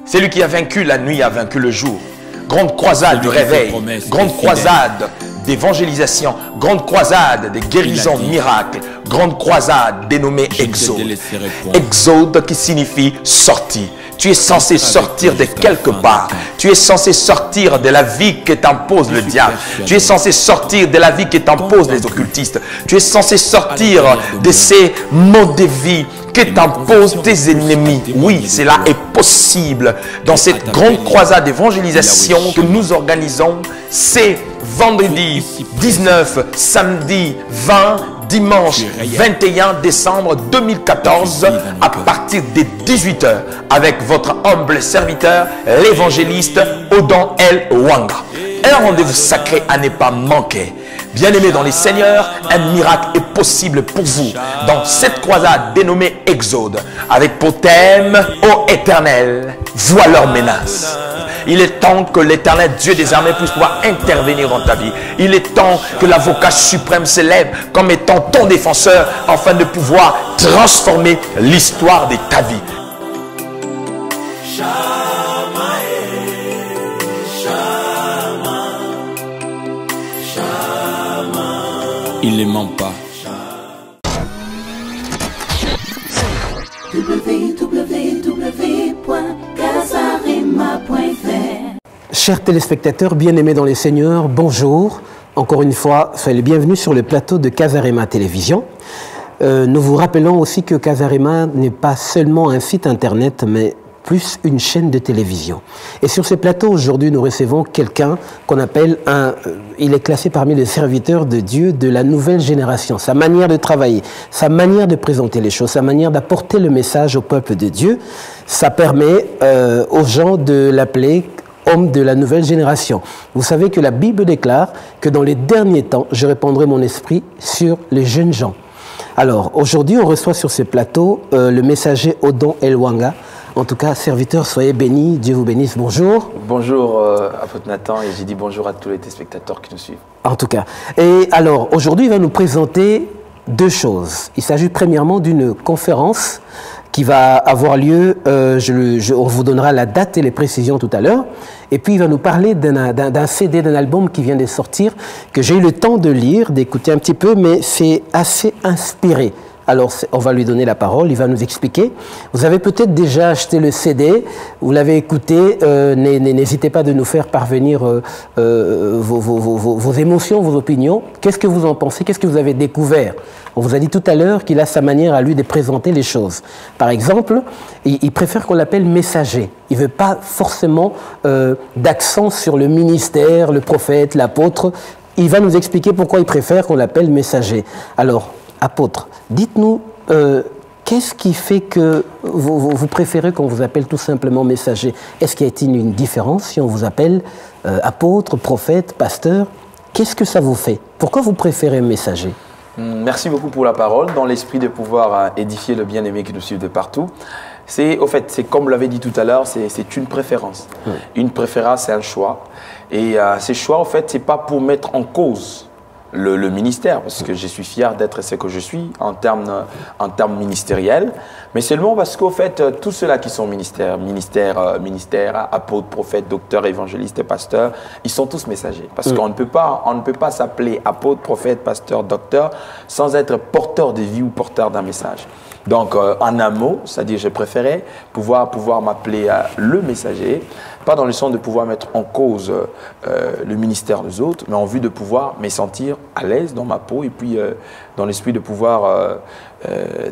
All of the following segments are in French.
C'est lui qui a vaincu la nuit, a vaincu le jour. Grande croisade du réveil, grande croisade d'évangélisation, grande croisade des guérisons miracles, grande croisade dénommée Exode. Exode qui signifie sortie. Tu es censé sortir de quelque part. Tu es censé sortir de la vie que t'impose le diable. Tu es censé sortir de la vie que t'imposent les occultistes. Tu es censé sortir de ces modes de vie que t'imposent tes ennemis. Oui, cela est possible dans cette grande croisade d'évangélisation que nous organisons. C'est vendredi 19, samedi 20, dimanche 21 décembre 2014 à partir des 18 h avec votre humble serviteur, l'évangéliste Odon L. Wanga. Un rendez-vous sacré à ne pas manquer. Bien-aimés dans les seigneurs, un miracle est possible pour vous dans cette croisade dénommée Exode, avec pour thème « Ô Éternel, vois leurs menaces ». Il est temps que l'Éternel Dieu des armées puisse pouvoir intervenir dans ta vie. Il est temps que l'avocat suprême s'élève comme étant ton défenseur afin de pouvoir transformer l'histoire de ta vie. Il ne ment pas. Chers téléspectateurs, bien-aimés dans les seigneurs, bonjour. Encore une fois, soyez les bienvenus sur le plateau de Casarema Télévision. Nous vous rappelons aussi que Casarema n'est pas seulement un site internet, mais plus une chaîne de télévision. Et sur ce plateau, aujourd'hui, nous recevons quelqu'un qu'on appelle il est classé parmi les serviteurs de Dieu de la nouvelle génération. Sa manière de travailler, sa manière de présenter les choses, sa manière d'apporter le message au peuple de Dieu, ça permet aux gens de l'appeler homme de la nouvelle génération. Vous savez que la Bible déclare que dans les derniers temps, je répandrai mon esprit sur les jeunes gens. Alors, aujourd'hui, on reçoit sur ce plateau le messager Odon L. Wanga. En tout cas, serviteurs, soyez bénis, Dieu vous bénisse. Bonjour. Bonjour apôtre Nathan, et j'ai dit bonjour à tous les téléspectateurs qui nous suivent. En tout cas. Et alors, aujourd'hui, il va nous présenter deux choses. Il s'agit premièrement d'une conférence qui va avoir lieu, on vous donnera la date et les précisions tout à l'heure. Et puis, il va nous parler d'un CD, d'un album qui vient de sortir, que j'ai eu le temps de lire, d'écouter un petit peu, mais c'est assez inspiré. Alors, on va lui donner la parole, il va nous expliquer. Vous avez peut-être déjà acheté le CD, vous l'avez écouté, n'hésitez pas de nous faire parvenir vos émotions, vos opinions. Qu'est-ce que vous en pensez? Qu'est-ce que vous avez découvert? On vous a dit tout à l'heure qu'il a sa manière à lui de présenter les choses. Par exemple, il préfère qu'on l'appelle messager. Il ne veut pas forcément d'accent sur le ministère, le prophète, l'apôtre. Il va nous expliquer pourquoi il préfère qu'on l'appelle messager. Alors, apôtre, dites-nous, qu'est-ce qui fait que vous préférez qu'on vous appelle tout simplement messager? Est-ce qu'il y a une différence si on vous appelle apôtre, prophète, pasteur? Qu'est-ce que ça vous fait? Pourquoi vous préférez messager? Merci beaucoup pour la parole, dans l'esprit de pouvoir édifier le bien-aimé qui nous suit de partout. C'est comme vous l'avez dit tout à l'heure, c'est une préférence. Oui. Une préférence, c'est un choix. Et ces choix, en fait, c'est pas pour mettre en cause le ministère, parce que je suis fier d'être ce que je suis en termes ministériels, mais seulement parce qu'au fait, tous ceux-là qui sont ministère, apôtres, prophètes, docteurs, évangélistes, pasteurs, ils sont tous messagers. Parce qu'on ne peut pas s'appeler apôtre, prophète, pasteur, docteur sans être porteur de vie ou porteur d'un message. Donc, en un mot, c'est-à-dire je préférais pouvoir m'appeler le messager, pas dans le sens de pouvoir mettre en cause le ministère des autres, mais en vue de pouvoir me sentir à l'aise dans ma peau et puis dans l'esprit de pouvoir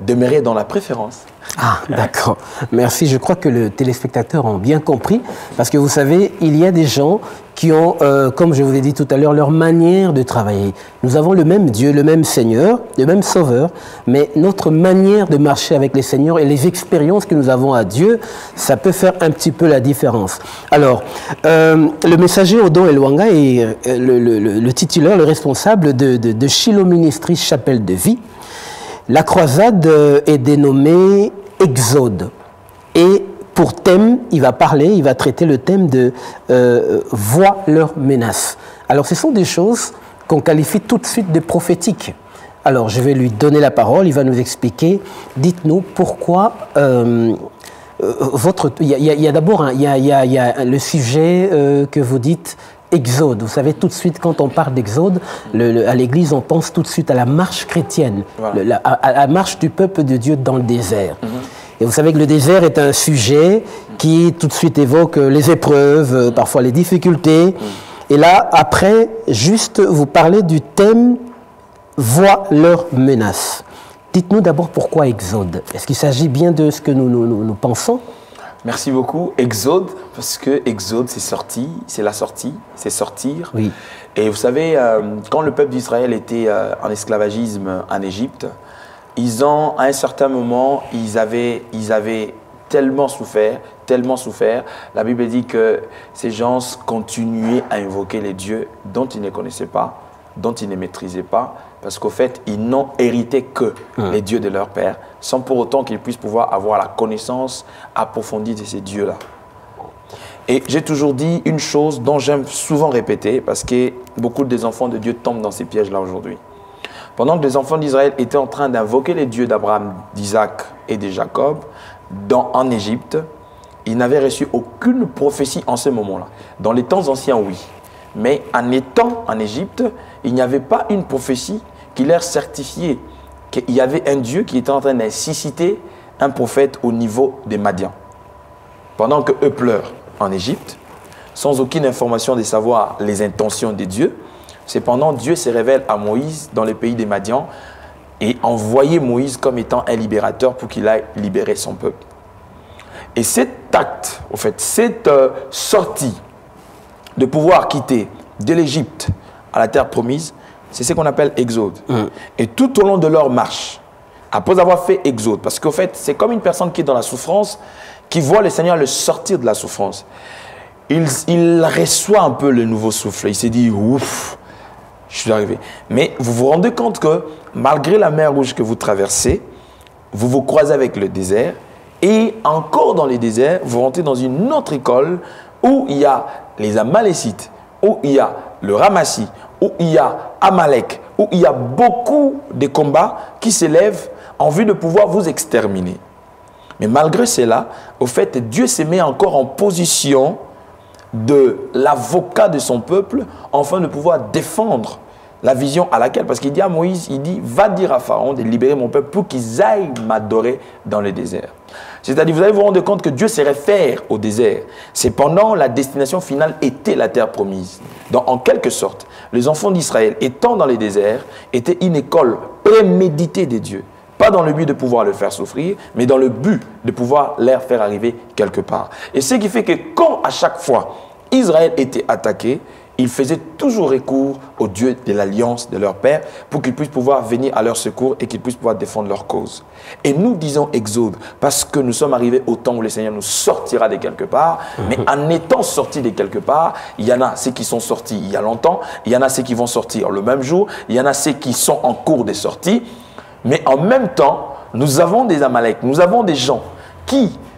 demeurer dans la préférence. Ah, d'accord. Merci. Je crois que les téléspectateurs ont bien compris, parce que vous savez, il y a des gens qui ont, comme je vous ai dit tout à l'heure, leur manière de travailler. Nous avons le même Dieu, le même Seigneur, le même Sauveur, mais notre manière de marcher avec les Seigneurs et les expériences que nous avons à Dieu, ça peut faire un petit peu la différence. Alors, le messager Odon L. Wanga est le titulaire, le responsable de Shiloh Ministries Chapelle de Vie. La croisade est dénommée Exode. Et pour thème, il va traiter le thème de voir leurs menaces. Alors, ce sont des choses qu'on qualifie tout de suite de prophétiques. Alors, je vais lui donner la parole, il va nous expliquer. Dites-nous pourquoi il y a d'abord le sujet que vous dites Exode. Vous savez, tout de suite, quand on parle d'Exode, à l'Église, on pense tout de suite à la marche chrétienne, voilà. à la marche du peuple de Dieu dans le désert. Et vous savez que le désert est un sujet qui tout de suite évoque les épreuves, parfois les difficultés. Et là, après, juste vous parlez du thème « Vois leurs menaces ». Dites-nous d'abord pourquoi Exode. Est-ce qu'il s'agit bien de ce que nous pensons? Merci beaucoup. Exode, parce que Exode, c'est sorti, c'est la sortie, c'est sortir. Oui. Et vous savez, quand le peuple d'Israël était en esclavagisme en Égypte, à un certain moment, ils avaient tellement souffert. La Bible dit que ces gens continuaient à invoquer les dieux dont ils ne connaissaient pas, dont ils ne maîtrisaient pas, parce qu'au fait, ils n'ont hérité que les dieux de leur père, sans pour autant qu'ils puissent pouvoir avoir la connaissance approfondie de ces dieux-là. Et j'ai toujours dit une chose dont j'aime souvent répéter, parce que beaucoup des enfants de Dieu tombent dans ces pièges-là aujourd'hui. Pendant que les enfants d'Israël étaient en train d'invoquer les dieux d'Abraham, d'Isaac et de Jacob en Égypte, ils n'avaient reçu aucune prophétie en ce moment-là. Dans les temps anciens, oui. Mais en étant en Égypte, il n'y avait pas une prophétie qui leur certifiait qu'il y avait un Dieu qui était en train d'inciter un prophète au niveau des Madians. Pendant qu'eux pleurent en Égypte, sans aucune information de savoir les intentions des dieux, cependant Dieu se révèle à Moïse dans les pays des Madians et envoyait Moïse comme étant un libérateur pour qu'il aille libérer son peuple. Et cet acte, en fait, cette sortie de pouvoir quitter de l'Égypte à la terre promise, c'est ce qu'on appelle Exode. Et tout au long de leur marche, après avoir fait Exode, parce qu'au fait, c'est comme une personne qui est dans la souffrance, qui voit le Seigneur le sortir de la souffrance. Il reçoit un peu le nouveau souffle. Il s'est dit, ouf, je suis arrivé. Mais vous vous rendez compte que malgré la mer Rouge que vous traversez, vous vous croisez avec le désert, et encore dans les déserts, vous rentrez dans une autre école où il y a les Amalécites, où il y a le Ramassi, où il y a Amalek, où il y a beaucoup de combats qui s'élèvent en vue de pouvoir vous exterminer. Mais malgré cela, au fait, Dieu se met encore en position de l'avocat de son peuple, afin de pouvoir défendre la vision à laquelle, parce qu'il dit à Moïse, il dit, va dire à Pharaon de libérer mon peuple pour qu'ils aillent m'adorer dans le désert. C'est-à-dire, vous allez vous rendre compte que Dieu se réfère au désert. Cependant, la destination finale était la terre promise. Donc, en quelque sorte, les enfants d'Israël, étant dans les déserts, étaient une école préméditée des dieux. Pas dans le but de pouvoir le faire souffrir, mais dans le but de pouvoir les faire arriver quelque part. Et ce qui fait que quand, à chaque fois, Israël était attaqué, ils faisaient toujours recours au Dieu de l'alliance de leur Père pour qu'ils puissent pouvoir venir à leur secours et qu'ils puissent pouvoir défendre leur cause. Et nous disons Exode parce que nous sommes arrivés au temps où le Seigneur nous sortira de quelque part. Mais en étant sortis de quelque part, il y en a ceux qui sont sortis il y a longtemps, il y en a ceux qui vont sortir le même jour, il y en a ceux qui sont en cours de sortie. Mais en même temps, nous avons des Amalek, nous avons des gens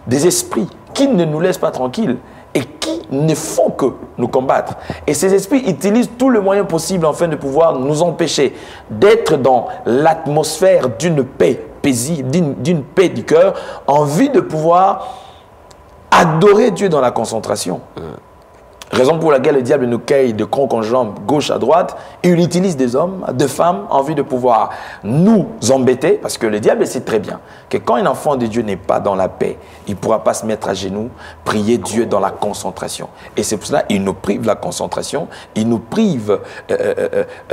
des esprits qui ne nous laissent pas tranquilles et qui ne font que nous combattre. Et ces esprits utilisent tous les moyens possibles afin de pouvoir nous empêcher d'être dans l'atmosphère d'une paix paisible, d'une paix du cœur, en vue de pouvoir adorer Dieu dans la concentration. Raison pour laquelle le diable nous cueille de croc en jambe, gauche à droite. Et il utilise des hommes, des femmes, en vue de pouvoir nous embêter. Parce que le diable sait très bien que quand un enfant de Dieu n'est pas dans la paix, il ne pourra pas se mettre à genoux, prier Dieu dans la concentration. Et c'est pour cela qu'il nous prive la concentration, il nous prive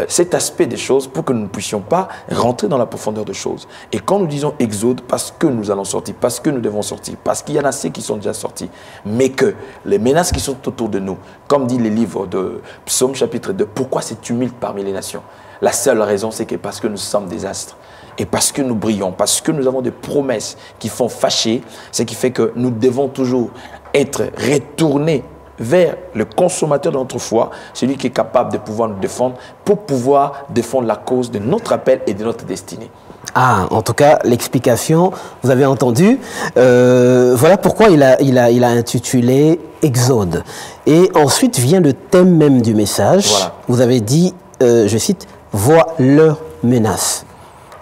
cet aspect des choses pour que nous ne puissions pas rentrer dans la profondeur des choses. Et quand nous disons Exode, parce que nous allons sortir, parce que nous devons sortir, parce qu'il y en a ceux qui sont déjà sortis, mais que les menaces qui sont autour de nous, comme dit les livres de Psaume chapitre 2, pourquoi c'est tumulte parmi les nations? La seule raison, c'est que parce que nous sommes des astres et parce que nous brillons, parce que nous avons des promesses qui font fâcher, ce qui fait que nous devons toujours être retournés vers le consommateur de notre foi, celui qui est capable de pouvoir nous défendre pour pouvoir défendre la cause de notre appel et de notre destinée. Ah, en tout cas, l'explication, vous avez entendu. Voilà pourquoi il a intitulé Exode. Et ensuite vient le thème même du message. Voilà. Vous avez dit, je cite, « Vois leurs menaces ».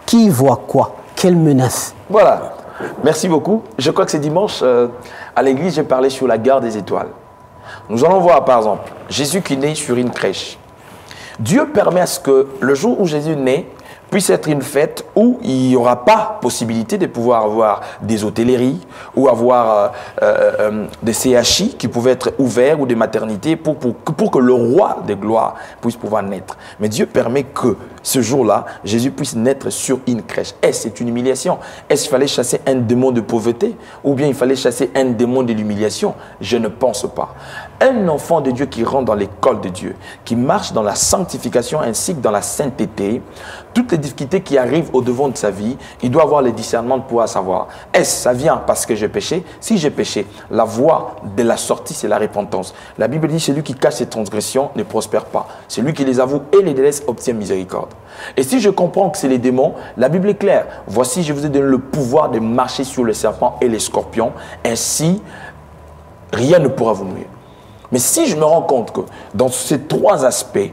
Qui voit quoi? Quelle menace? Voilà. Merci beaucoup. Je crois que c'est dimanche, à l'église, j'ai parlé sur la gare des étoiles. Nous allons voir, par exemple, Jésus qui naît sur une crèche. Dieu permet à ce que le jour où Jésus naît puisse être une fête où il n'y aura pas possibilité de pouvoir avoir des hôtelleries ou avoir des CHI qui pouvaient être ouverts ou des maternités pour que le roi de gloire puisse pouvoir naître. Mais Dieu permet que ce jour-là, Jésus puisse naître sur une crèche. Est-ce c'est une humiliation? Est-ce qu'il fallait chasser un démon de pauvreté ou bien il fallait chasser un démon de l'humiliation? Je ne pense pas. Un enfant de Dieu qui rentre dans l'école de Dieu, qui marche dans la sanctification ainsi que dans la sainteté, toutes les difficultés qui arrivent au-devant de sa vie, il doit avoir le discernement de pouvoir savoir, est-ce ça vient parce que j'ai péché? Si j'ai péché, la voie de la sortie, c'est la repentance. La Bible dit, celui qui cache ses transgressions ne prospère pas. Celui qui les avoue et les délaisse obtient miséricorde. Et si je comprends que c'est les démons, la Bible est claire. Voici, je vous ai donné le pouvoir de marcher sur les serpents et les scorpions. Ainsi, rien ne pourra vous nuire. Mais si je me rends compte que dans ces trois aspects,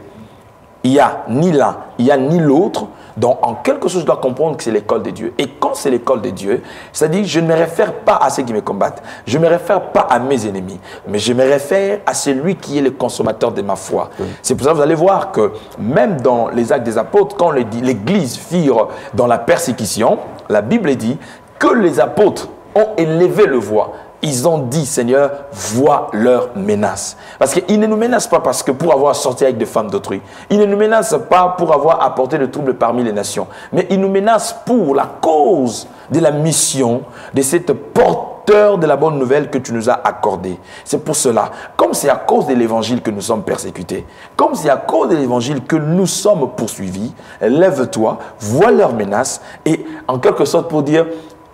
il n'y a ni l'un, il n'y a ni l'autre, donc en quelque chose, je dois comprendre que c'est l'école de Dieu. Et quand c'est l'école de Dieu, c'est-à-dire je ne me réfère pas à ceux qui me combattent, je ne me réfère pas à mes ennemis, mais je me réfère à celui qui est le consommateur de ma foi. C'est pour ça que vous allez voir que même dans les Actes des Apôtres, quand l'Église fut dans la persécution, la Bible dit que les apôtres ont élevé le voix. Ils ont dit, Seigneur, vois leurs menaces. Parce qu'ils ne nous menacent pas parce que pour avoir sorti avec des femmes d'autrui. Ils ne nous menacent pas pour avoir apporté le trouble parmi les nations. Mais ils nous menacent pour la cause de la mission de cette porteur de la bonne nouvelle que tu nous as accordée. C'est pour cela, comme c'est à cause de l'évangile que nous sommes persécutés, comme c'est à cause de l'évangile que nous sommes poursuivis, lève-toi, vois leurs menaces et en quelque sorte pour dire,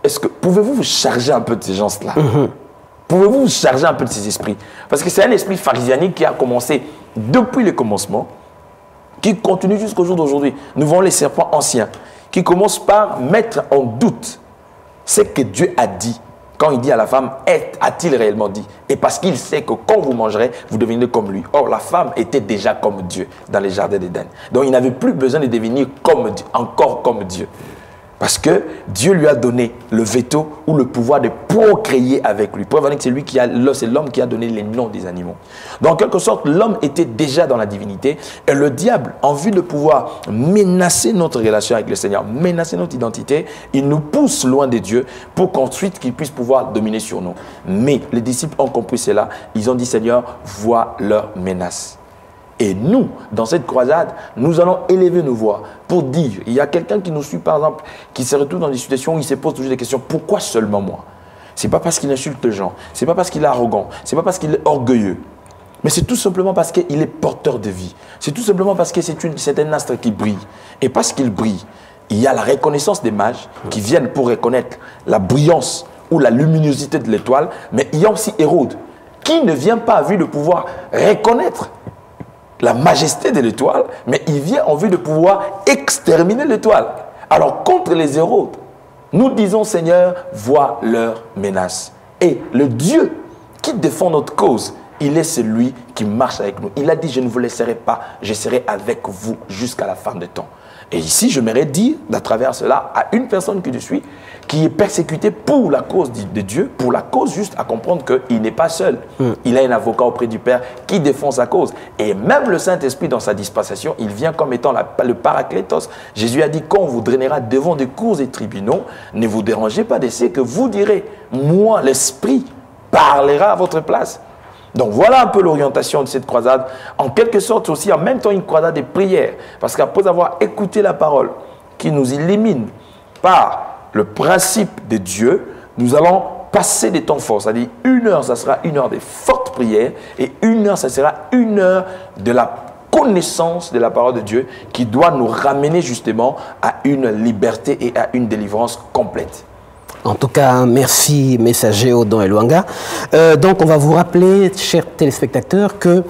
est-ce que pouvez-vous vous charger un peu de ces gens-là? Pouvez-vous vous charger un peu de ces esprits? Parce que c'est un esprit pharisianique qui a commencé depuis le commencement, qui continue jusqu'au jour d'aujourd'hui. Nous voyons les serpents anciens, qui commencent par mettre en doute ce que Dieu a dit. Quand il dit à la femme, a-t-il réellement dit? Et parce qu'il sait que quand vous mangerez, vous devenez comme lui. Or, la femme était déjà comme Dieu dans les jardins d'Éden. Donc, il n'avait plus besoin de devenir comme Dieu, encore comme Dieu. Parce que Dieu lui a donné le veto ou le pouvoir de procréer avec lui. Preuve que c'est lui qui a, c'est l'homme qui a donné les noms des animaux. Donc, en quelque sorte, l'homme était déjà dans la divinité et le diable, en vue de pouvoir menacer notre relation avec le Seigneur, menacer notre identité, il nous pousse loin de Dieu pour qu'ensuite qu'il puisse pouvoir dominer sur nous. Mais les disciples ont compris cela. Ils ont dit, Seigneur, vois leurs menaces. Et nous, dans cette croisade, nous allons élever nos voix pour dire, il y a quelqu'un qui nous suit par exemple, qui se retrouve dans des situations où il se pose toujours des questions, pourquoi seulement moi? Ce n'est pas parce qu'il insulte les gens, ce n'est pas parce qu'il est arrogant, ce n'est pas parce qu'il est orgueilleux, mais c'est tout simplement parce qu'il est porteur de vie. C'est tout simplement parce que c'est un astre qui brille. Et parce qu'il brille, il y a la reconnaissance des mages qui viennent pour reconnaître la brillance ou la luminosité de l'étoile, mais il y a aussi Hérode qui ne vient pas à vue de pouvoir reconnaître la majesté de l'étoile, mais il vient en vue de pouvoir exterminer l'étoile. Alors, contre les Hérodes, nous disons, Seigneur, vois leurs menaces. Et le Dieu qui défend notre cause, il est celui qui marche avec nous. Il a dit, je ne vous laisserai pas, je serai avec vous jusqu'à la fin des temps. Et ici, je m'aimerais dire, à travers cela, à une personne que je suis, qui est persécutée pour la cause de Dieu, pour la cause juste à comprendre qu'il n'est pas seul. Il a un avocat auprès du Père qui défend sa cause. Et même le Saint-Esprit, dans sa dispensation, il vient comme étant le Paraclétos. Jésus a dit, quand on vous drainera devant des cours et tribunaux, ne vous dérangez pas de ce que vous direz. Moi, l'Esprit parlera à votre place. Donc voilà un peu l'orientation de cette croisade, en quelque sorte aussi en même temps une croisade de prière, parce qu'après avoir écouté la parole qui nous illumine par le principe de Dieu, nous allons passer des temps forts, c'est-à-dire 1 heure, ça sera 1 heure de forte prière, et 1 heure, ça sera 1 heure de la connaissance de la parole de Dieu qui doit nous ramener justement à une liberté et à une délivrance complète. En tout cas, merci messager Odon et Luanga. Donc, on va vous rappeler, chers téléspectateurs, que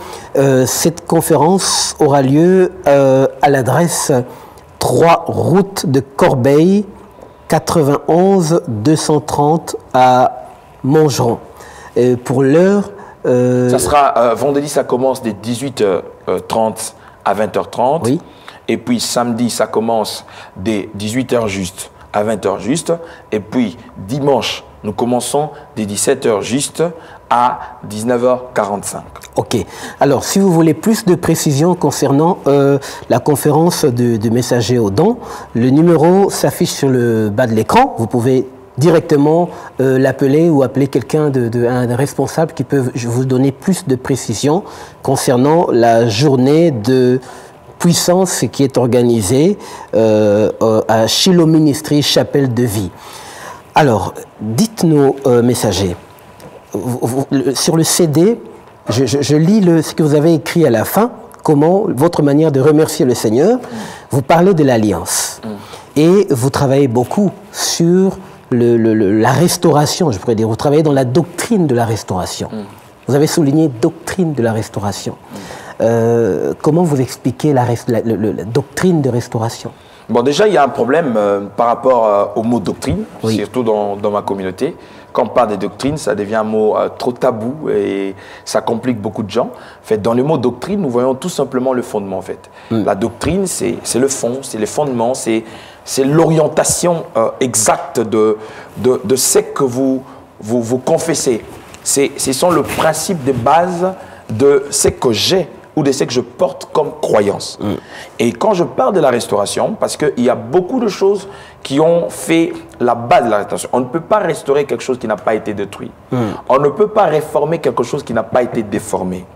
cette conférence aura lieu à l'adresse 3 route de Corbeil, 91 230 à Montgeron. Pour l'heure... ça sera vendredi, ça commence dès 18h30 à 20h30. Oui. Et puis samedi, ça commence dès 18h juste à 20h juste. Et puis, dimanche, nous commençons des 17h juste à 19h45. Ok. Alors, si vous voulez plus de précisions concernant la conférence de Messager au Don, le numéro s'affiche sur le bas de l'écran. Vous pouvez directement l'appeler ou appeler quelqu'un un responsable qui peut vous donner plus de précisions concernant la journée de puissance qui est organisée à Shiloh Ministry, Chapelle de Vie. Alors, dites-nous, Messager, sur le CD, je lis ce que vous avez écrit à la fin, comment votre manière de remercier le Seigneur. Vous parlez de l'alliance et vous travaillez beaucoup sur la restauration, je pourrais dire. Vous travaillez dans la doctrine de la restauration. Vous avez souligné doctrine de la restauration. Comment vous expliquez la doctrine de restauration? Bon, déjà, il y a un problème par rapport au mot doctrine, oui. Surtout dans ma communauté. Quand on parle de doctrine, ça devient un mot trop tabou et ça complique beaucoup de gens. En fait, dans le mot doctrine, nous voyons tout simplement le fondement. En fait. La doctrine, c'est le fond, c'est les fondements, c'est l'orientation exacte de ce que vous confessez. Ce sont le principe de base de ce que j'ai ou de ce que je porte comme croyance. Et quand je parle de la restauration, parce qu'il y a beaucoup de choses qui ont fait la base de la restauration. On ne peut pas restaurer quelque chose qui n'a pas été détruit. On ne peut pas réformer quelque chose qui n'a pas été déformé.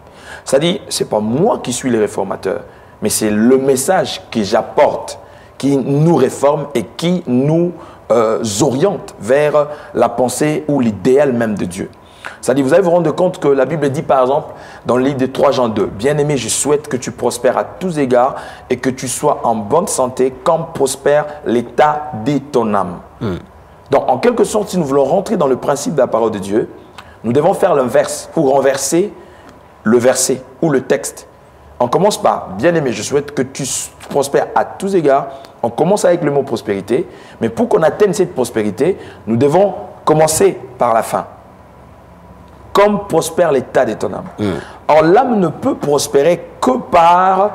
C'est-à-dire, ce n'est pas moi qui suis le réformateur, mais c'est le message que j'apporte qui nous réforme et qui nous oriente vers la pensée ou l'idéal même de Dieu. C'est-à-dire, vous allez vous rendre compte que la Bible dit par exemple, dans le livre de 3 Jean 2, « Bien-aimé, je souhaite que tu prospères à tous égards et que tu sois en bonne santé comme prospère l'état de ton âme. Donc, en quelque sorte, si nous voulons rentrer dans le principe de la parole de Dieu, nous devons faire l'inverse pour renverser le verset ou le texte. On commence par « Bien-aimé, je souhaite que tu prospères à tous égards ». On commence avec le mot prospérité, mais pour qu'on atteigne cette prospérité, nous devons commencer par la fin. Comme prospère l'état de ton âme. Or, l'âme ne peut prospérer que par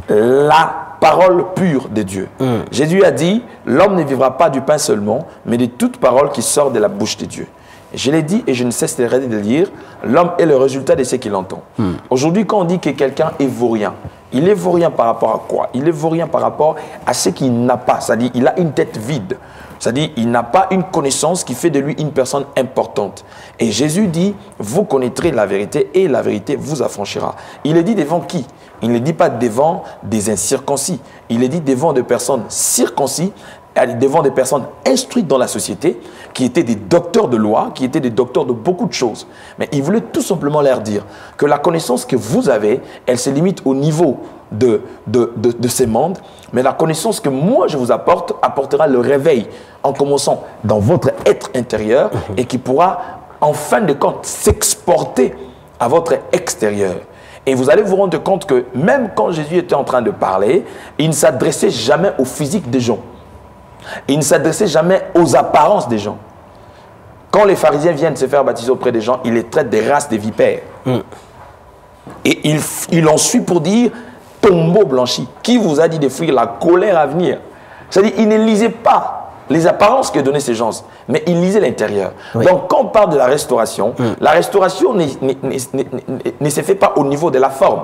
la parole pure de Dieu. Jésus a dit, l'homme ne vivra pas du pain seulement, mais de toute parole qui sort de la bouche de Dieu. Et je l'ai dit et je ne cesserai de le dire, l'homme est le résultat de ce qu'il entend. Aujourd'hui, quand on dit que quelqu'un est vaurien, il est vaurien par rapport à quoi? Il est vaurien par rapport à ce qu'il n'a pas, c'est-à-dire il a une tête vide. C'est-à-dire il n'a pas une connaissance qui fait de lui une personne importante. Et Jésus dit, vous connaîtrez la vérité et la vérité vous affranchira. Il est dit devant qui? Il ne dit pas devant des incirconcis. Il est dit devant des personnes circoncis, devant des personnes instruites dans la société, qui étaient des docteurs de loi, qui étaient des docteurs de beaucoup de choses. Mais il voulait tout simplement leur dire que la connaissance que vous avez, elle se limite au niveau de ces mondes, mais la connaissance que moi je vous apporte apportera le réveil en commençant dans votre être intérieur et qui pourra en fin de compte s'exporter à votre extérieur. Et vous allez vous rendre compte que même quand Jésus était en train de parler, il ne s'adressait jamais au physique des gens. Il ne s'adressait jamais aux apparences des gens. Quand les pharisiens viennent se faire baptiser auprès des gens, il les traite des races des vipères. Et il en suit pour dire tombeau blanchi. Qui vous a dit de fuir la colère à venir? C'est-à-dire, il ne lisait pas les apparences que donnaient ces gens, mais il lisait l'intérieur. Oui. Donc, quand on parle de la restauration ne se fait pas au niveau de la forme.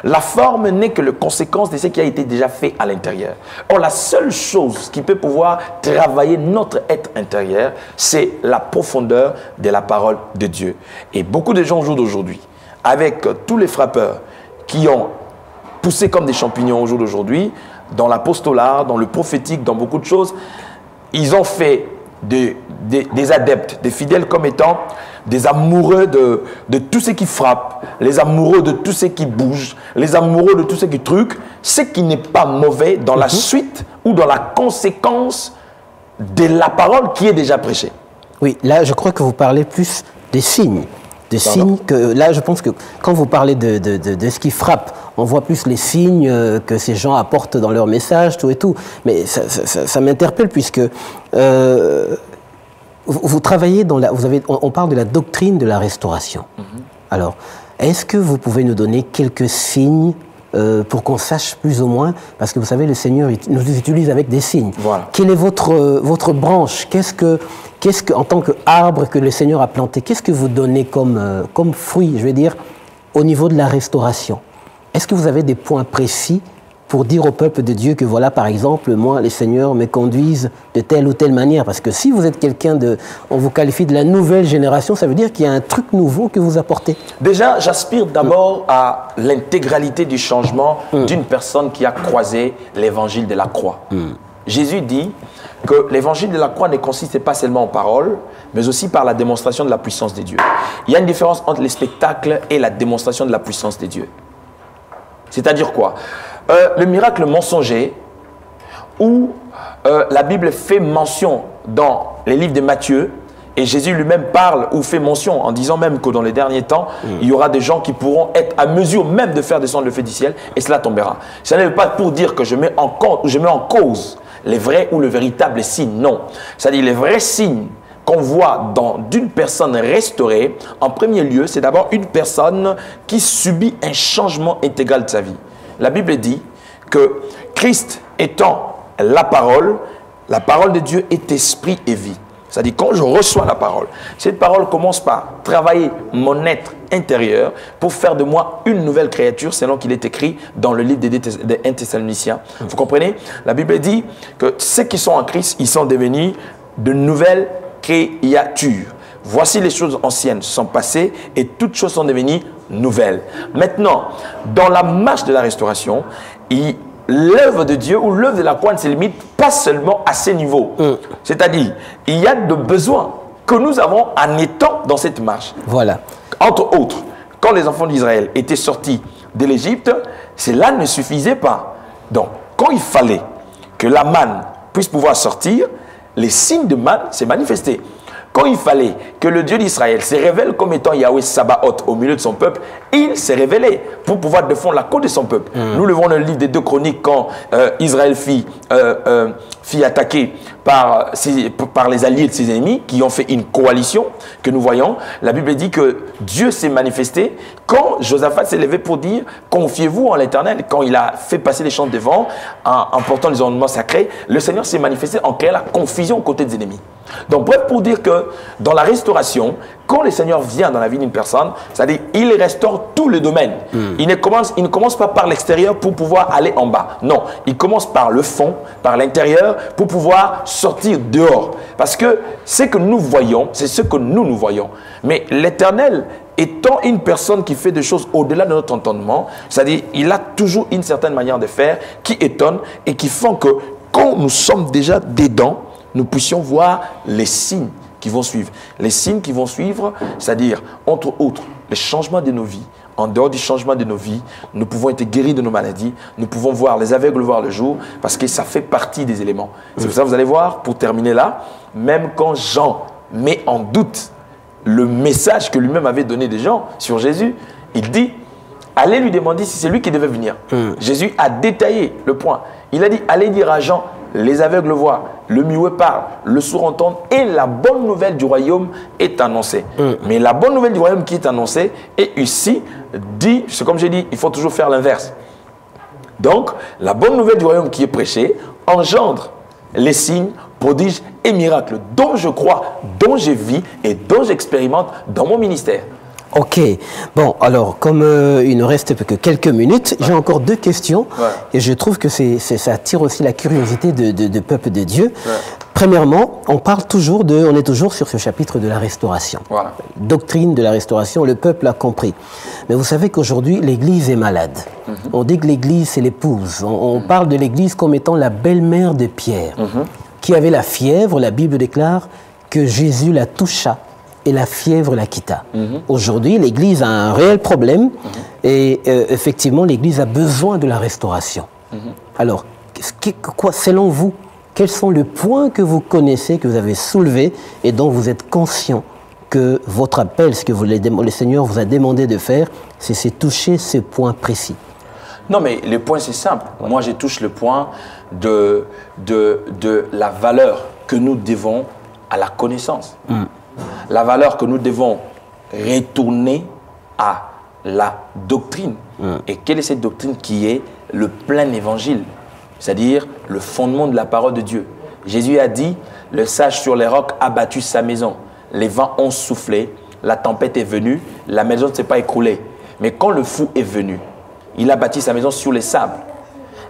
La forme n'est que la conséquence de ce qui a été déjà fait à l'intérieur. Or, la seule chose qui peut pouvoir travailler notre être intérieur, c'est la profondeur de la parole de Dieu. Et beaucoup de gens d'aujourd'hui, avec tous les frappeurs qui ont poussé comme des champignons au jour d'aujourd'hui, dans l'apostolat, dans le prophétique, dans beaucoup de choses, ils ont fait des adeptes, des fidèles comme étant des amoureux de tout ce qui frappe, les amoureux de tout ce qui bouge, les amoureux de tout ce qui truc, ce qui n'est pas mauvais dans la suite ou dans la conséquence de la parole qui est déjà prêchée. Oui, là je crois que vous parlez plus des signes. Des signes que, là je pense que quand vous parlez de ce qui frappe, on voit plus les signes que ces gens apportent dans leur message, tout et tout. Mais ça m'interpelle puisque vous travaillez dans la... on parle de la doctrine de la restauration. Alors, est-ce que vous pouvez nous donner quelques signes pour qu'on sache plus ou moins, parce que vous savez, le Seigneur nous utilise avec des signes. Voilà. Quelle est votre branche? En tant qu'arbre que le Seigneur a planté, qu'est-ce que vous donnez comme fruit, je veux dire, au niveau de la restauration? Est-ce que vous avez des points précis pour dire au peuple de Dieu que voilà, par exemple, moi, les seigneurs me conduisent de telle ou telle manière? Parce que si vous êtes quelqu'un on vous qualifie de la nouvelle génération, ça veut dire qu'il y a un truc nouveau que vous apportez. Déjà, j'aspire d'abord à l'intégralité du changement d'une personne qui a croisé l'évangile de la croix. Jésus dit que l'évangile de la croix ne consiste pas seulement en paroles, mais aussi par la démonstration de la puissance de Dieu. Il y a une différence entre les spectacles et la démonstration de la puissance de Dieu. C'est-à-dire quoi? Le miracle mensonger, où la Bible fait mention dans les livres de Matthieu, et Jésus lui-même parle ou fait mention en disant même que dans les derniers temps, il y aura des gens qui pourront être à mesure même de faire descendre le feu du ciel, et cela tombera. Ça n'est pas pour dire que je mets en cause les vrais ou le véritable signe, non. C'est-à-dire les vrais signes qu'on voit d'une personne restaurée, en premier lieu, c'est d'abord une personne qui subit un changement intégral de sa vie. La Bible dit que Christ étant la parole de Dieu est esprit et vie. C'est-à-dire quand je reçois la parole, cette parole commence par travailler mon être intérieur pour faire de moi une nouvelle créature, selon qu'il est écrit dans le livre des 1 Thessaloniciens. Vous comprenez? La Bible dit que ceux qui sont en Christ, ils sont devenus de nouvelles créatures. Voici les choses anciennes sont passées et toutes choses sont devenues nouvelles. Maintenant, dans la marche de la restauration, l'œuvre de Dieu ou l'œuvre de la croix ne se limite pas seulement à ces niveaux. C'est-à-dire, il y a de besoins que nous avons en étant dans cette marche. Voilà. Entre autres, quand les enfants d'Israël étaient sortis de l'Égypte, cela ne suffisait pas. Donc, quand il fallait que la manne puisse pouvoir sortir, les signes de manne s'est manifesté. Quand il fallait que le Dieu d'Israël se révèle comme étant Yahweh Sabaoth au milieu de son peuple, il s'est révélé pour pouvoir défendre la cause de son peuple. Nous le voyons dans le livre des 2 Chroniques quand Israël fit attaquer par les alliés de ses ennemis qui ont fait une coalition que nous voyons. La Bible dit que Dieu s'est manifesté quand Josaphat s'est levé pour dire « Confiez-vous en l'Éternel ». Quand il a fait passer les chants devant en portant les ornements sacrés, le Seigneur s'est manifesté en créant la confusion aux côtés des ennemis. Donc bref, pour dire que dans la restauration, quand le Seigneur vient dans la vie d'une personne, c'est-à-dire il restaure tous les domaines. Il ne commence pas par l'extérieur pour pouvoir aller en bas. Non, il commence par le fond, par l'intérieur, pour pouvoir sortir dehors. Parce que ce que nous voyons, c'est ce que nous voyons. Mais l'Éternel étant une personne qui fait des choses au-delà de notre entendement, c'est-à-dire il a toujours une certaine manière de faire qui étonne et qui font que quand nous sommes déjà dedans, nous puissions voir les signes qui vont suivre. Les signes qui vont suivre, c'est-à-dire, entre autres, les changements de nos vies. En dehors du changement de nos vies, nous pouvons être guéris de nos maladies, nous pouvons voir les aveugles voir le jour, parce que ça fait partie des éléments. C'est pour ça que vous allez voir, pour terminer là, même quand Jean met en doute le message que lui-même avait donné des gens sur Jésus, il dit, allez lui demander si c'est lui qui devait venir. Jésus a détaillé le point. Il a dit, allez dire à Jean, les aveugles voient, le muet parle, le sourd entend et la bonne nouvelle du royaume est annoncée. Mais la bonne nouvelle du royaume qui est annoncée est ici dit, c'est comme j'ai dit, il faut toujours faire l'inverse. Donc, la bonne nouvelle du royaume qui est prêchée engendre les signes, prodiges et miracles dont je crois, dont je vis et dont j'expérimente dans mon ministère. Ok. Bon, alors, comme il ne reste que quelques minutes, j'ai encore 2 questions. Et je trouve que ça attire aussi la curiosité de peuple de Dieu. Premièrement, on est toujours sur ce chapitre de la restauration. Doctrine de la restauration, le peuple a compris. Mais vous savez qu'aujourd'hui, l'Église est malade. On dit que l'Église, c'est l'épouse. On parle de l'Église comme étant la belle-mère de Pierre, qui avait la fièvre. La Bible déclare que Jésus la toucha et la fièvre la quitta. Aujourd'hui, l'Église a un réel problème et effectivement, l'Église a besoin de la restauration. Alors, selon vous, quels sont les points que vous connaissez, que vous avez soulevés et dont vous êtes conscient que votre appel, ce que le Seigneur vous a demandé de faire, c'est toucher ce point précis? Non, mais le point, c'est simple. Moi, je touche le point de la valeur que nous devons à la connaissance. La valeur que nous devons retourner à la doctrine. Et quelle est cette doctrine qui est le plein évangile, c'est-à-dire le fondement de la parole de Dieu. Jésus a dit, le sage sur les rocs a bâti sa maison. Les vents ont soufflé, la tempête est venue, la maison ne s'est pas écroulée. Mais quand le fou est venu, il a bâti sa maison sur les sables.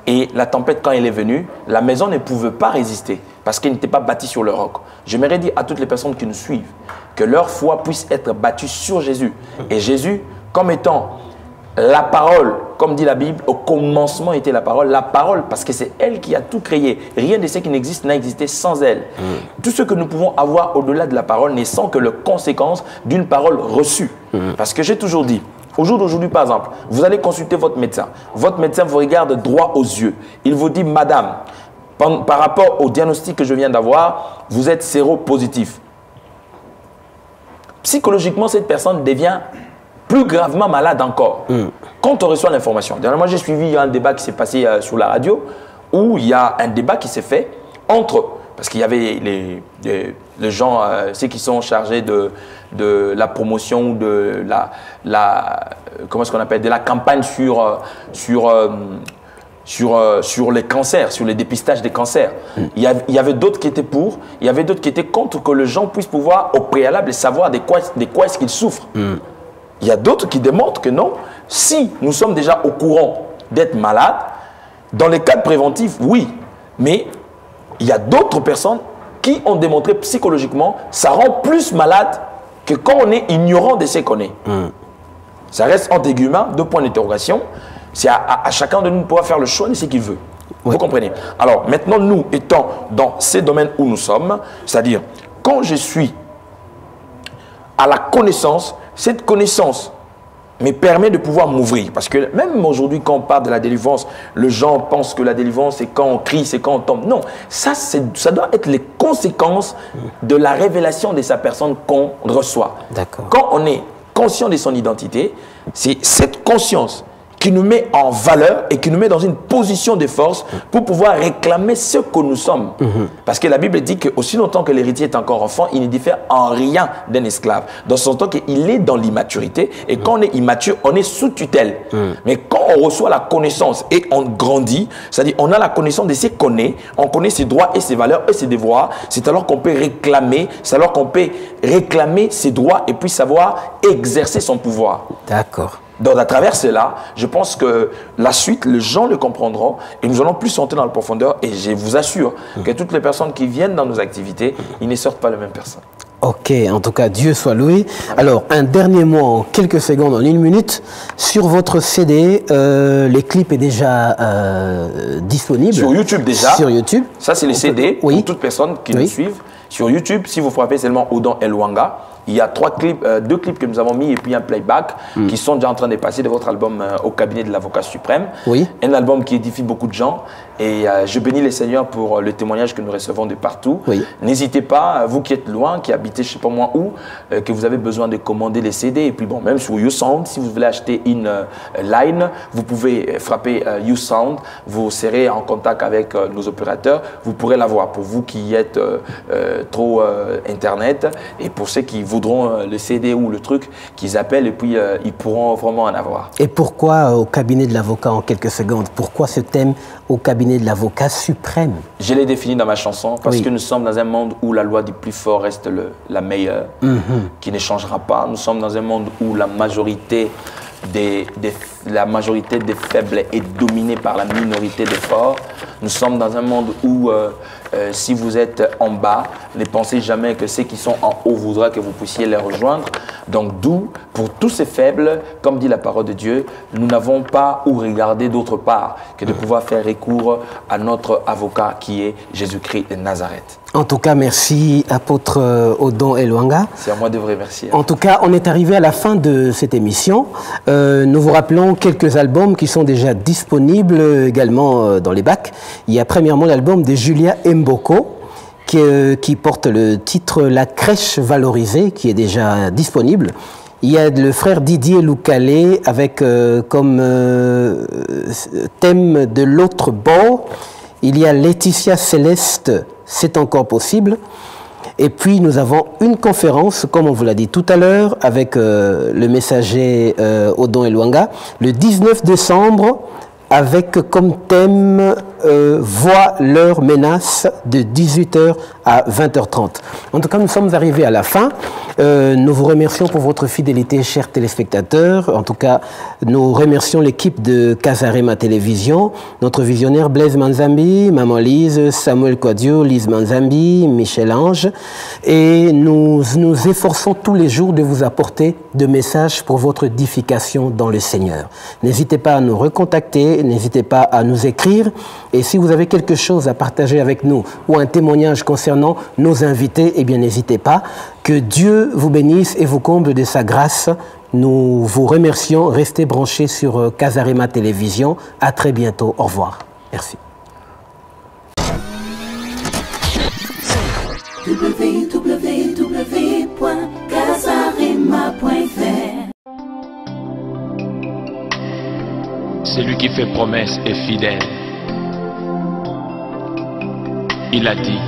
Et la tempête, quand elle est venue, la maison ne pouvait pas résister parce qu'elle n'était pas bâtie sur le roc. J'aimerais dire à toutes les personnes qui nous suivent que leur foi puisse être bâtue sur Jésus. Et Jésus, comme étant la parole, comme dit la Bible, au commencement était la parole, parce que c'est elle qui a tout créé. Rien de ce qui n'existe n'a existé sans elle. Tout ce que nous pouvons avoir au-delà de la parole n'est sans que les conséquences d'une parole reçue. Parce que j'ai toujours dit, au jour d'aujourd'hui, par exemple, vous allez consulter votre médecin. Votre médecin vous regarde droit aux yeux. Il vous dit, madame, par rapport au diagnostic que je viens d'avoir, vous êtes séropositif. Psychologiquement, cette personne devient plus gravement malade encore. Quand on reçoit l'information. Dernièrement, j'ai suivi un débat qui s'est passé sur la radio où il y a un débat qui s'est fait entre, parce qu'il y avait les gens, ceux qui sont chargés de la promotion, de comment est-ce qu'on appelle, de la campagne sur les cancers, sur les dépistages des cancers. Il y avait d'autres qui étaient pour, il y avait d'autres qui étaient contre que les gens puissent pouvoir au préalable savoir de quoi est-ce qu'ils souffrent. Il y a d'autres qui démontrent que non, si nous sommes déjà au courant d'être malades, dans les cadres préventifs, oui, mais il y a d'autres personnes qui ont démontré psychologiquement, ça rend plus malade que quand on est ignorant de ce qu'on est. Ça reste entre guillemets, 2 points d'interrogation. C'est à chacun de nous de pouvoir faire le choix de ce qu'il veut. Oui. Vous comprenez? Alors maintenant, nous étant dans ces domaines où nous sommes, c'est-à-dire quand je suis à la connaissance, cette connaissance me permet de pouvoir m'ouvrir. Parce que même aujourd'hui, quand on parle de la délivrance, les gens pensent que la délivrance, c'est quand on crie, c'est quand on tombe. Non, ça doit être les conséquences de la révélation de sa personne qu'on reçoit. Quand on est conscient de son identité, c'est cette conscience qui nous met en valeur et qui nous met dans une position de force pour pouvoir réclamer ce que nous sommes. Parce que la Bible dit que aussi longtemps que l'héritier est encore enfant, il ne diffère en rien d'un esclave. Dans son temps qu'il est dans l'immaturité, et quand on est immature, on est sous tutelle. Mais quand on reçoit la connaissance et on grandit, c'est-à-dire on a la connaissance de ce qu'on est, on connaît ses droits et ses valeurs et ses devoirs, c'est alors qu'on peut réclamer, ses droits et puis savoir exercer son pouvoir. D'accord. Donc, à travers cela, je pense que la suite, les gens le comprendront et nous allons plus entrer dans la profondeur. Et je vous assure que toutes les personnes qui viennent dans nos activités, ils ne sortent pas les mêmes personnes. Ok, en tout cas, Dieu soit loué. Alors, un dernier mot en quelques secondes, en 1 minute. Sur votre CD, les clips est déjà disponible. Sur YouTube déjà. Sur YouTube. Ça, c'est les CD pour toute personne qui nous suivent. Sur YouTube, si vous frappez seulement Odon Elwanga, il y a 2 clips que nous avons mis et puis un playback qui sont déjà en train de passer de votre album Au cabinet de l'avocat suprême. Un album qui édifie beaucoup de gens. Et je bénis les Seigneurs pour le témoignage que nous recevons de partout. N'hésitez pas, vous qui êtes loin, qui habitez je ne sais pas moi où, que vous avez besoin de commander les CD. Et puis bon, même sur YouSound, si vous voulez acheter une line, vous pouvez frapper YouSound. Vous serez en contact avec nos opérateurs. Vous pourrez l'avoir. Pour vous qui êtes trop Internet et pour ceux qui voudront le CD ou le truc, qu'ils appellent et puis ils pourront vraiment en avoir. Et pourquoi au cabinet de l'avocat en quelques secondes? Pourquoi ce thème au cabinet de l'avocat suprême? Je l'ai défini dans ma chanson parce que nous sommes dans un monde où la loi du plus fort reste la meilleure, qui ne changera pas. Nous sommes dans un monde où la majorité des faibles est dominée par la minorité des forts. Nous sommes dans un monde où si vous êtes en bas, ne pensez jamais que ceux qui sont en haut voudraient que vous puissiez les rejoindre. Donc d'où, pour tous ces faibles, comme dit la parole de Dieu, nous n'avons pas où regarder d'autre part que de pouvoir faire recours à notre avocat qui est Jésus-Christ de Nazareth. En tout cas, merci apôtre Odon Elwanga. C'est à moi de vous remercier. En tout cas, on est arrivé à la fin de cette émission. Nous vous rappelons quelques albums qui sont déjà disponibles également dans les bacs. Il y a premièrement l'album de Julia Mboko qui porte le titre La crèche valorisée qui est déjà disponible. Il y a le frère Didier Loukalé avec comme thème de l'autre bord. Il y a Laetitia Céleste, C'est encore possible. Et puis nous avons une conférence, comme on vous l'a dit tout à l'heure, avec le messager Odon Eluanga, le 19 décembre, avec comme thème Voix leur menace de 18h à 20h30. En tout cas, nous sommes arrivés à la fin. Nous vous remercions pour votre fidélité, chers téléspectateurs. En tout cas, nous remercions l'équipe de Casarema Télévision, notre visionnaire Blaise Manzambi, Maman Lise, Samuel Quadio, Lise Manzambi, Michel Ange. Et nous nous efforçons tous les jours de vous apporter de messages pour votre édification dans le Seigneur. N'hésitez pas à nous recontacter, n'hésitez pas à nous écrire. Et si vous avez quelque chose à partager avec nous ou un témoignage concernant nos invités, eh bien n'hésitez pas. Que Dieu vous bénisse et vous comble de sa grâce. Nous vous remercions. Restez branchés sur Casarema Télévision. À très bientôt. Au revoir. Merci. www.casarema.fr. Celui qui fait promesse est fidèle. Il a dit,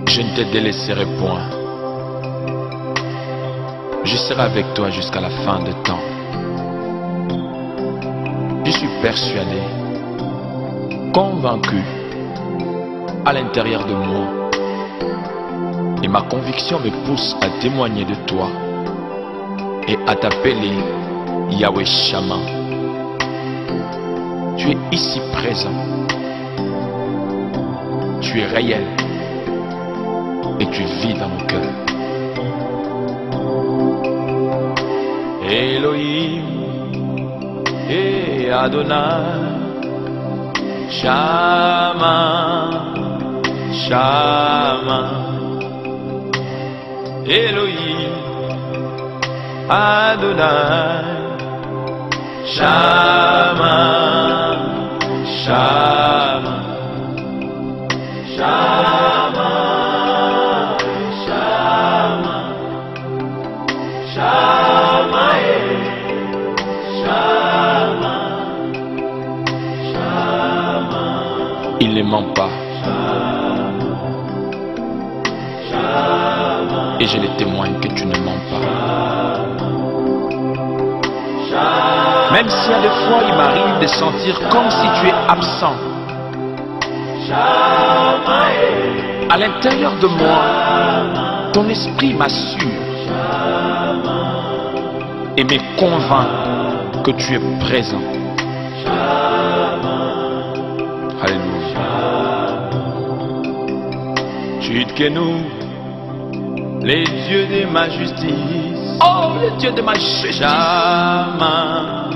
je ne te délaisserai point. Je serai avec toi jusqu'à la fin de temps. Je suis persuadé, convaincu, à l'intérieur de moi. Et ma conviction me pousse à témoigner de toi et à t'appeler Yahweh Shammah. Tu es ici présent. Tu es réel. Et tu vis dans mon cœur. Elohim et Adonai, Shammah, Shammah. Elohim, Adonai, Shammah, Shammah, Shammah, Shammah, Shammah, Shammah, Shammah. Il ne ment pas. Et je le témoigne que tu ne mens pas. Même si à des fois il m'arrive de sentir comme si tu es absent, à l'intérieur de moi, ton esprit m'assure et me convainc que tu es présent. Alléluia. Chidkenu, les dieux de ma justice. Oh, les dieux de ma justice. Shammah,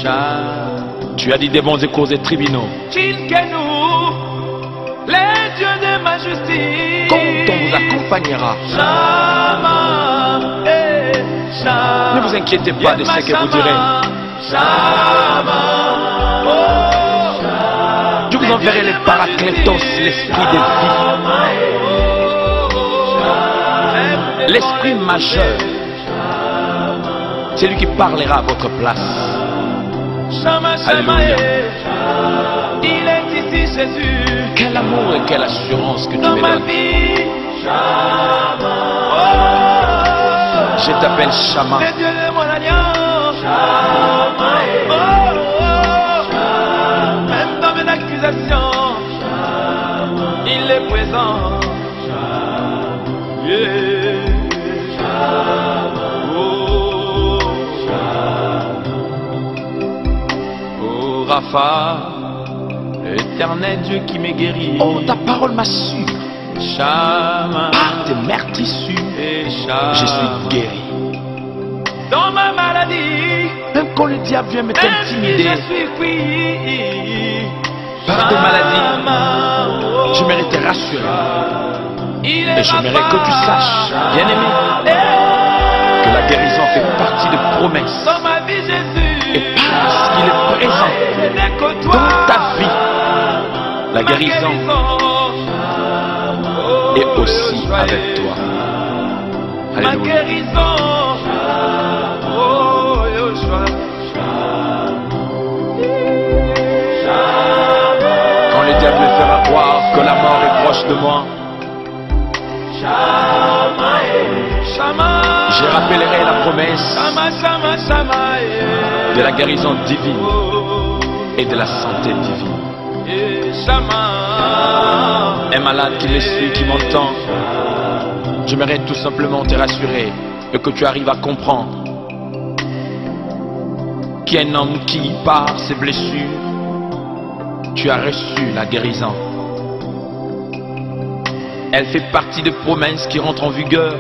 Shammah. Tu as dit des bons et causes et tribunaux. Chidkenu, les dieux de ma justice. Quand on vous accompagnera. Shammah, Shammah. Ne vous inquiétez pas de ce que vous direz. Shammah, oh, je vous enverrai les paraclétos, l'esprit de vie. L'esprit majeur, c'est lui qui parlera à votre place. Alléluia. Il est ici Jésus. Quel amour et quelle assurance que tu me donnes. Je t'appelle Shammah. Le Dieu de mon alliance. Même dans mes accusations, il est présent. Yeah. Oh Rapha, éternel Dieu qui m'est guéri. Oh, ta parole m'assure. Shammah, par tes meurtrissures, je suis guéri. Dans ma maladie, même quand le diable vient me t'intimider, je suis pris. Par tes maladies, j'aimerais te rassurer. Et j'aimerais que tu saches, bien-aimé, que la guérison fait partie de promesses. Et parce qu'il est présent dans ta vie, la guérison est aussi avec toi. Alléluia. Quand le diable me fera croire que la mort est proche de moi, Je rappellerai la promesse de la guérison divine et de la santé divine. Un malade qui me suit, qui m'entend, j'aimerais tout simplement te rassurer et que tu arrives à comprendre qu'il y a un homme qui, par ses blessures, tu as reçu la guérison. Elle fait partie des promesses qui rentrent en vigueur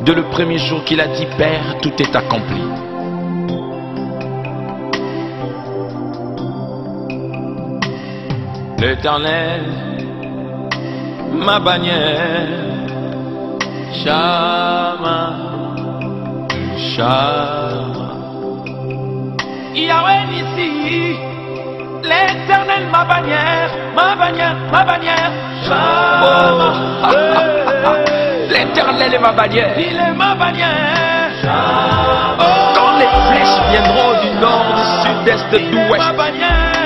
dès le premier jour qu'il a dit « Père, tout est accompli ». L'Éternel, ma bannière, Shama, Shama. Yahweh ici, l'Éternel, ma bannière, ma bannière, ma bannière, Shama. L'Éternel est ma bannière, il est ma bannière. Quand les flèches viendront du nord, du sud-est, d'ouest, ma bannière.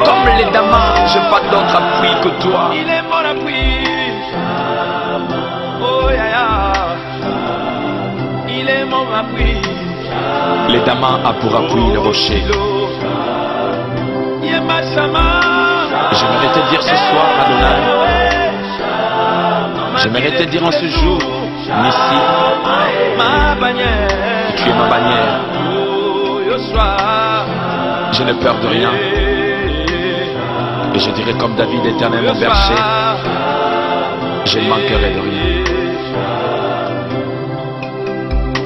Comme les damas, je n'ai pas d'autre appui que toi. Il est mon appui. Oh ya ya. Il est mon appui. Les damas a pour appui le rocher. J'aimerais te dire ce soir, Adonai. J'aimerais te dire en ce jour, Nissi, tu es ma bannière. Je n'ai peur de rien. Et je dirais comme David, Éternel mon berger, je ne manquerai de rien.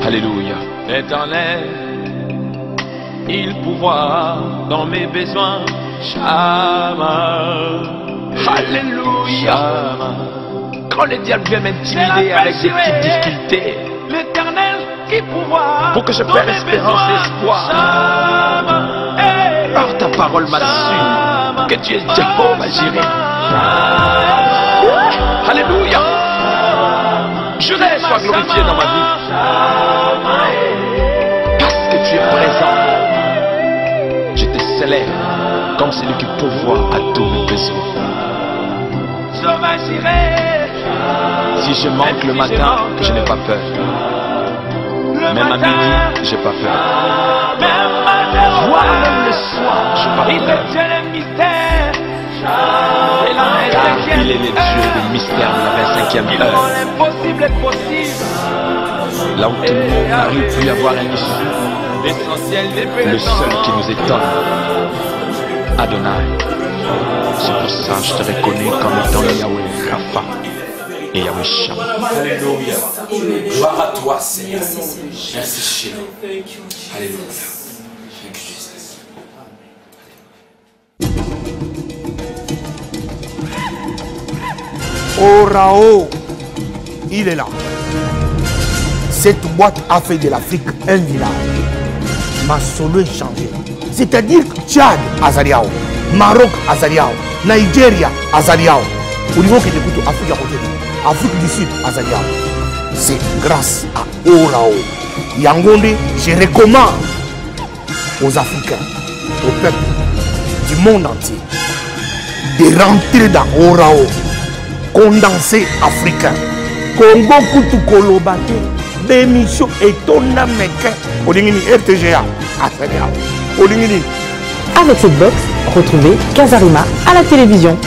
Alléluia. Éternel, il pouvoir dans mes besoins. Shama. Alléluia. Shama. Quand le diable vient m'intimider avec des petites difficultés, l'Éternel qui pouvoir pour que je perde espérance et espoir. Or ta parole m'assure que tu es Jéhovah Jireh. Alléluia. Je reste sois glorifié dans ma vie. Parce que tu es présent. Je te célèbre comme celui qui pourvoit à tous mes besoins. Si je manque le matin, je n'ai pas peur. Même à midi, je n'ai pas peur. Voire même le soir, je n'ai pas peur. Car il est le Dieu des mystères de la 25e heure. Là où tout le monde n'arrive plus à voir un issue, le seul qui nous étonne, Adonai. C'est pour ça que je te reconnais comme étant Yahweh Rapha et Yahweh Shama. Alléluia. Gloire à toi, Seigneur. Merci, Chéri. Alléluia. Thank you, Jesus. Orao, il est là. Cette boîte a fait de l'Afrique un village. Ma solo est changé. C'est-à-dire que Tchad, Azariao, Maroc, Azariao, Nigeria, Azariao. Au niveau que j'écoute Afrique à côté, Afrique du Sud, Azariao. C'est grâce à Orao. Yangonde, je recommande aux Africains, au peuple du monde entier, de rentrer dans Orao, condensé africain. Congo Koutou Kolobate, démission et Tona Meke, Olingini RTGA, Azariao. Olingini. Avec cette box, retrouvez Casarima à la télévision.